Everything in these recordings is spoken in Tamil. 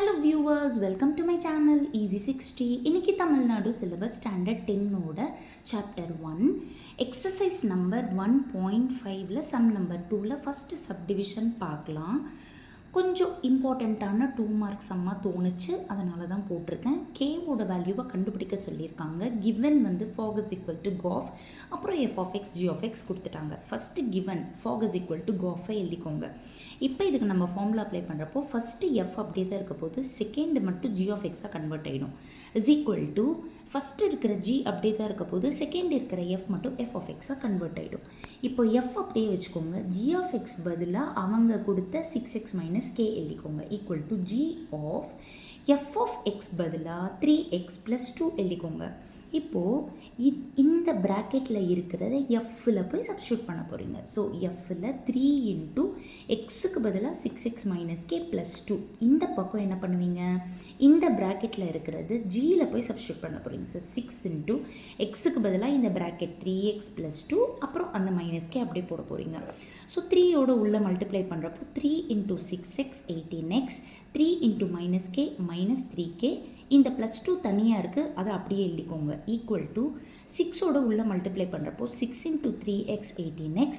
Hello viewers, welcome to my channel easy 60. இன்னைக்கு தமிழ்நாடு சிலபஸ் ஸ்டாண்டர்ட் 10ஓட சாப்டர் 1 எக்ஸசைஸ் நம்பர் 1.5ல் சம் நம்பர் 2ல் ஃபஸ்ட்டு சப்டிவிஷன் பார்க்கலாம். கொஞ்சம் இம்பார்ட்டண்ட்டான 2 மார்க் சம்மாக தோணுச்சு, அதனால தான் போட்டிருக்கேன். கேவோட வேல்யூவை கண்டுபிடிக்க சொல்லியிருக்காங்க. கிவன் வந்து fog is equal to gof, அப்புறம் f of x g of x கொடுத்துட்டாங்க. First given fog is equal to காஃபை எழுதிக்கோங்க. இப்போ இதுக்கு நம்ம ஃபார்முலா அப்ளை பண்ணுறப்போ ஃபஸ்ட்டு எஃப் அப்படியே தான் இருக்க போது, செகண்ட் மட்டும் ஜி ஆஃப் எக்ஸாக கன்வெர்ட் ஆகிடும். இஸ் ஈக்குவல் டு ஃபஸ்ட்டு இருக்கிற ஜி அப்படியே தான் இருக்க போது, செகண்ட் இருக்கிற எஃப் மட்டும் எஃப் ஆஃப் எக்ஸாக கன்வெர்ட் ஆகிடும். இப்போ எஃப் அப்படியே வச்சுக்கோங்க. ஜி ஆஃப் எக்ஸ் பதிலாக அவங்க கொடுத்த 6x மைனஸ் கே எழுதிக்கோங்க. Equal to g of f of x பதிலாக 3x + 2 எழுதிக்கோங்க. இப்போது இந்த ப்ராக்கெட்டில் இருக்கிறத எஃப்பில் போய் சப்ஸ்டியூட் பண்ண போகிறீங்க. ஸோ எஃப்பில் 3 இன்ட்டு எக்ஸுக்கு பதிலாக 6x மைனஸ் கே + 2. இந்த பக்கம் என்ன பண்ணுவீங்க, இந்த ப்ராக்கெட்டில் இருக்கிறது ஜியில் போய் சப்ஸ்டியூட் பண்ண போகிறீங்க. ஸோ 6 இன்ட்டு எக்ஸுக்கு பதிலாக இந்த ப்ராக்கெட் 3x + 2, அப்புறம் அந்த மைனஸ் கே அப்படியே போட போகிறீங்க. ஸோ 3யோட உள்ள மல்டிப்ளை பண்ணுறப்போ 3 into 6x 18x, 3 into minus K minus 3k, இந்த +2 தனியாக இருக்குது, அதை அப்படியே எழுதிக்கோங்க. ஈக்குவல் டு 6ஓட உள்ள மல்டிப்ளை பண்ணுறப்போ 6 இன்ட்டு 3x 18x,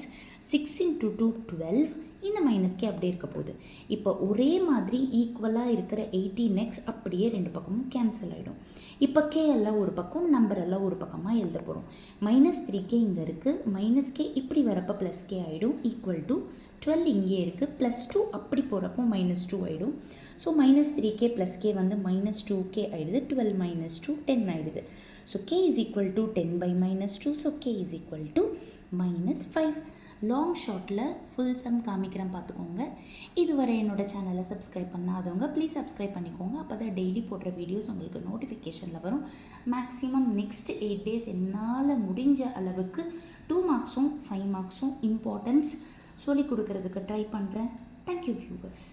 6 இன்ட்டு 2 12, இந்த மைனஸ்கே அப்படியே இருக்க போகுது. இப்போ ஒரே மாதிரி ஈக்குவலாக இருக்கிற 18x அப்படியே ரெண்டு பக்கமும் கேன்சல் ஆகிடும். இப்போ கே எல்லாம் ஒரு பக்கம், நம்பர் எல்லாம் ஒரு பக்கமாக எழுத போகிறோம். -3k இங்கே இருக்குது, -k இப்படி வரப்போ +k ஆகிடும். ஈக்குவல் டு 12 இங்கே இருக்குது, +2 அப்படி போகிறப்போ -2 ஆகிடும். ஸோ -3k + k வந்து -2k ஆகிடுது. 12 - 2 10 ஆகிடுது. So k is equal to 10 by -2. So k is equal to -5. Long ஷார்ட்டில் ஃபுல் சம் காமிக்கிறேன், பார்த்துக்கோங்க. இதுவரை என்னோட சேனலை சப்ஸ்கிரைப் பண்ணாதவங்க ப்ளீஸ் சப்ஸ்கிரைப் பண்ணிக்கோங்க. அப்போ தான் டெய்லி போடுற வீடியோஸ் உங்களுக்கு நோட்டிஃபிகேஷனில் வரும். மேக்ஸிமம் நெக்ஸ்ட் 8 days என்னால் முடிஞ்ச அளவுக்கு 2 மார்க்ஸும் 5 மார்க்ஸும் இம்பார்ட்டன்ஸ் சொல்லிக் கொடுக்கறதுக்கு ட்ரை பண்ணுறேன். Thank you viewers.